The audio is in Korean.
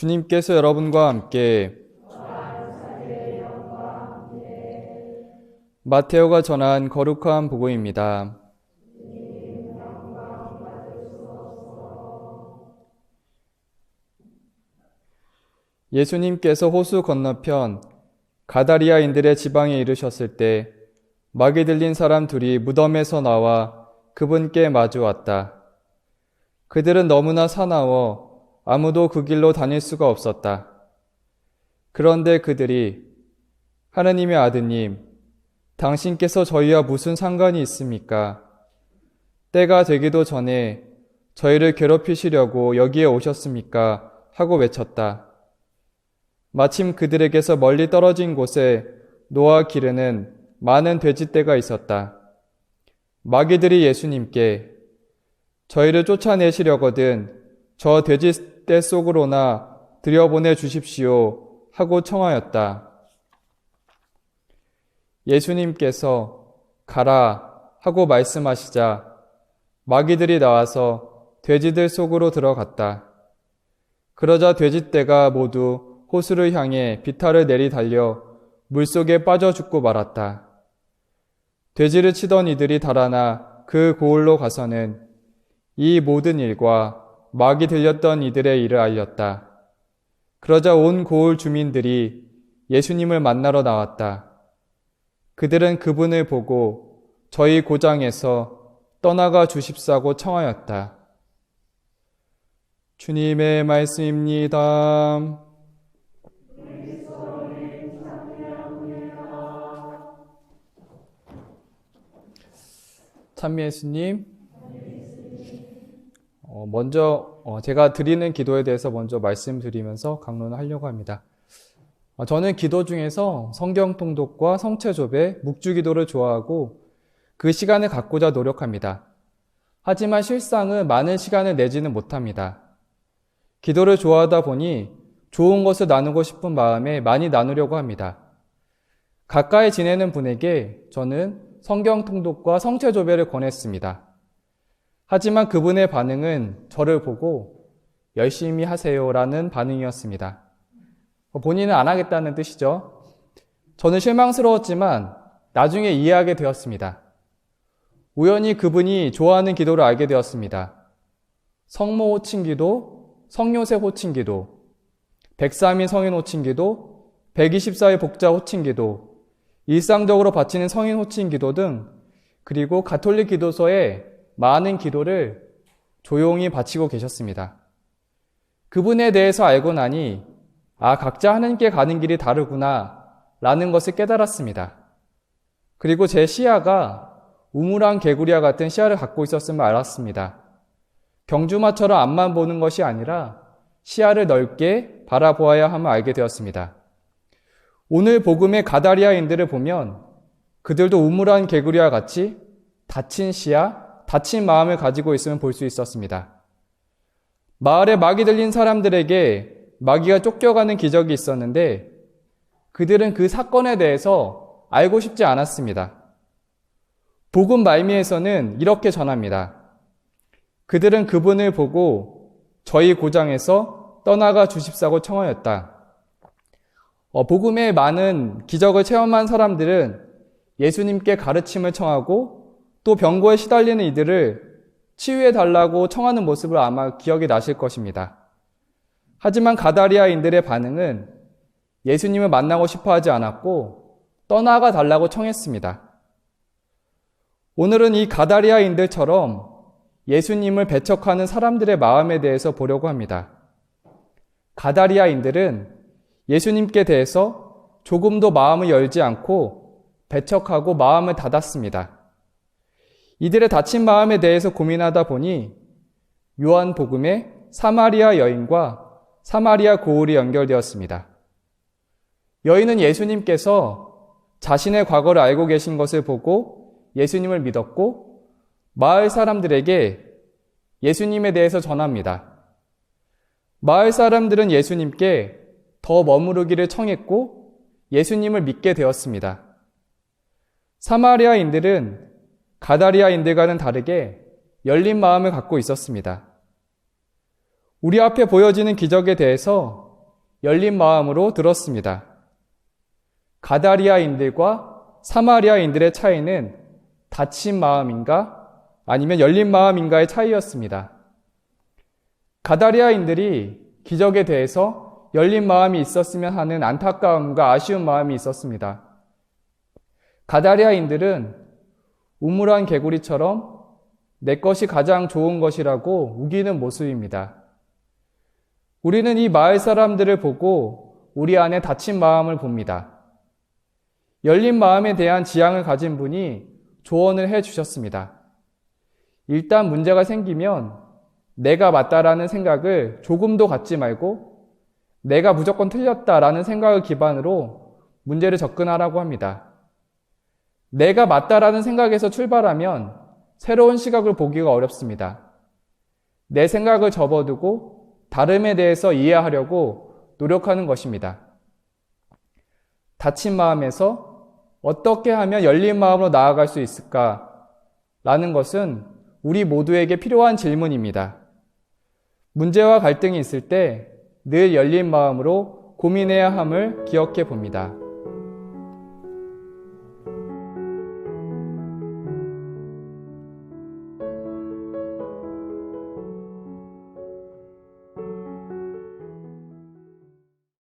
주님께서 여러분과 함께 마테오가 전한 거룩한 복음입니다. 예수님께서 호수 건너편 가다리아인들의 지방에 이르셨을 때 막이 들린 사람 둘이 무덤에서 나와 그분께 마주 왔다. 그들은 너무나 사나워 아무도 그 길로 다닐 수가 없었다. 그런데 그들이 하느님의 아드님, 당신께서 저희와 무슨 상관이 있습니까? 때가 되기도 전에 저희를 괴롭히시려고 여기에 오셨습니까? 하고 외쳤다. 마침 그들에게서 멀리 떨어진 곳에 노아 기르는 많은 돼지떼가 있었다. 마귀들이 예수님께 저희를 쫓아내시려거든 저 돼지떼 속으로나 들여보내 주십시오 하고 청하였다. 예수님께서 가라 하고 말씀하시자 마귀들이 나와서 돼지들 속으로 들어갔다. 그러자 돼지떼가 모두 호수를 향해 비탈을 내리달려 물속에 빠져 죽고 말았다. 돼지를 치던 이들이 달아나 그 고을로 가서는 이 모든 일과 막이 들렸던 이들의 일을 알렸다. 그러자 온 고을 주민들이 예수님을 만나러 나왔다. 그들은 그분을 보고 저희 고장에서 떠나가 주십사고 청하였다. 주님의 말씀입니다. 찬미 예수님, 먼저 제가 드리는 기도에 대해서 먼저 말씀드리면서 강론을 하려고 합니다. 저는 기도 중에서 성경 통독과 성체조배, 묵주기도를 좋아하고 그 시간을 갖고자 노력합니다. 하지만 실상은 많은 시간을 내지는 못합니다. 기도를 좋아하다 보니 좋은 것을 나누고 싶은 마음에 많이 나누려고 합니다. 가까이 지내는 분에게 저는 성경 통독과 성체조배를 권했습니다. 하지만 그분의 반응은 저를 보고 열심히 하세요라는 반응이었습니다. 본인은 안 하겠다는 뜻이죠. 저는 실망스러웠지만 나중에 이해하게 되었습니다. 우연히 그분이 좋아하는 기도를 알게 되었습니다. 성모 호칭기도, 성요셉 호칭기도, 103인 성인 호칭기도, 124의 복자 호칭기도, 일상적으로 바치는 성인 호칭기도 등 그리고 가톨릭 기도서에 많은 기도를 조용히 바치고 계셨습니다. 그분에 대해서 알고 나니 각자 하나님께 가는 길이 다르구나 라는 것을 깨달았습니다. 그리고 제 시야가 우물안 개구리와 같은 시야를 갖고 있었음을 알았습니다. 경주마처럼 앞만 보는 것이 아니라 시야를 넓게 바라보아야 함을 알게 되었습니다. 오늘 복음의 가다리아인들을 보면 그들도 우물안 개구리와 같이 닫힌 시야, 닫힌 마음을 가지고 있음을 볼 수 있었습니다. 마을에 막이 들린 사람들에게 마귀가 쫓겨가는 기적이 있었는데 그들은 그 사건에 대해서 알고 싶지 않았습니다. 복음 말미에서는 이렇게 전합니다. 그들은 그분을 보고 저희 고장에서 떠나가 주십사고 청하였다. 복음의 많은 기적을 체험한 사람들은 예수님께 가르침을 청하고 또 병고에 시달리는 이들을 치유해달라고 청하는 모습을 아마 기억이 나실 것입니다. 하지만 가다리아인들의 반응은 예수님을 만나고 싶어 하지 않았고 떠나가 달라고 청했습니다. 오늘은 이 가다리아인들처럼 예수님을 배척하는 사람들의 마음에 대해서 보려고 합니다. 가다리아인들은 예수님께 대해서 조금도 마음을 열지 않고 배척하고 마음을 닫았습니다. 이들의 닫힌 마음에 대해서 고민하다 보니 요한복음의 사마리아 여인과 사마리아 고을이 연결되었습니다. 여인은 예수님께서 자신의 과거를 알고 계신 것을 보고 예수님을 믿었고 마을 사람들에게 예수님에 대해서 전합니다. 마을 사람들은 예수님께 더 머무르기를 청했고 예수님을 믿게 되었습니다. 사마리아인들은 가다리아인들과는 다르게 열린 마음을 갖고 있었습니다. 우리 앞에 보여지는 기적에 대해서 열린 마음으로 들었습니다. 가다리아인들과 사마리아인들의 차이는 닫힌 마음인가 아니면 열린 마음인가의 차이였습니다. 가다리아인들이 기적에 대해서 열린 마음이 있었으면 하는 안타까움과 아쉬운 마음이 있었습니다. 가다리아인들은 우물한 개구리처럼 내 것이 가장 좋은 것이라고 우기는 모습입니다. 우리는 이 마을 사람들을 보고 우리 안에 닫힌 마음을 봅니다. 열린 마음에 대한 지향을 가진 분이 조언을 해 주셨습니다. 일단 문제가 생기면 내가 맞다라는 생각을 조금도 갖지 말고 내가 무조건 틀렸다라는 생각을 기반으로 문제를 접근하라고 합니다. 내가 맞다라는 생각에서 출발하면 새로운 시각을 보기가 어렵습니다. 내 생각을 접어두고 다름에 대해서 이해하려고 노력하는 것입니다. 닫힌 마음에서 어떻게 하면 열린 마음으로 나아갈 수 있을까라는 것은 우리 모두에게 필요한 질문입니다. 문제와 갈등이 있을 때 늘 열린 마음으로 고민해야 함을 기억해 봅니다.